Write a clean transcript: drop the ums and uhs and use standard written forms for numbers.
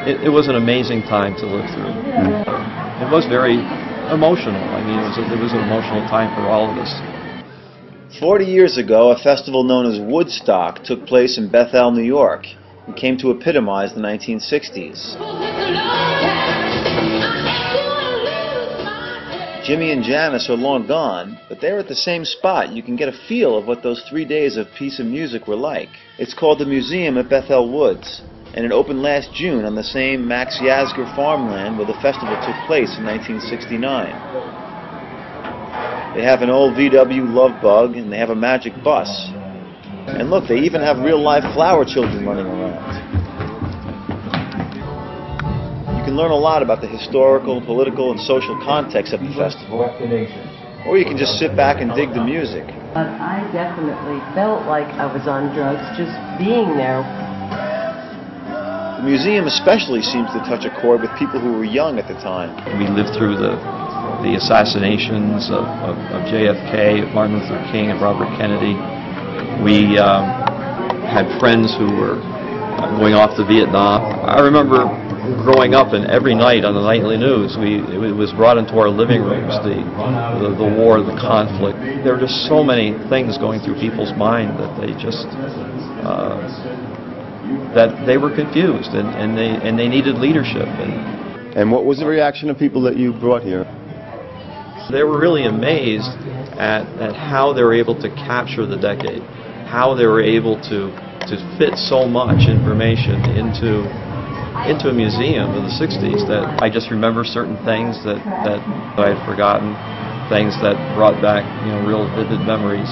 It was an amazing time to live through. It was very emotional. I mean, it was an emotional time for all of us. 40 years ago, a festival known as Woodstock took place in Bethel, New York, and came to epitomize the 1960s. Jimmy and Janice are long gone, but they're at the same spot. You can get a feel of what those 3 days of peace and music were like. It's called the Museum at Bethel Woods, and it opened last June on the same Max Yasgur farmland where the festival took place in 1969. They have an old VW Love Bug, and they have a magic bus. And look, they even have real-life flower children running around. You can learn a lot about the historical, political, and social context of the festival. Or you can just sit back and dig the music. I definitely felt like I was on drugs just being there. The museum especially seems to touch a chord with people who were young at the time. We lived through the assassinations of JFK, Martin Luther King, and Robert Kennedy. We had friends who were going off to Vietnam. I remember growing up, and every night on the nightly news, it was brought into our living rooms, the war, the conflict. There were just so many things going through people's mind that they just that they were confused, and they needed leadership. And what was the reaction of people that you brought here? They were really amazed at how they were able to capture the decade, how they were able to fit so much information into a museum of the 60s that I just remember certain things that I had forgotten, things that brought back, real vivid memories.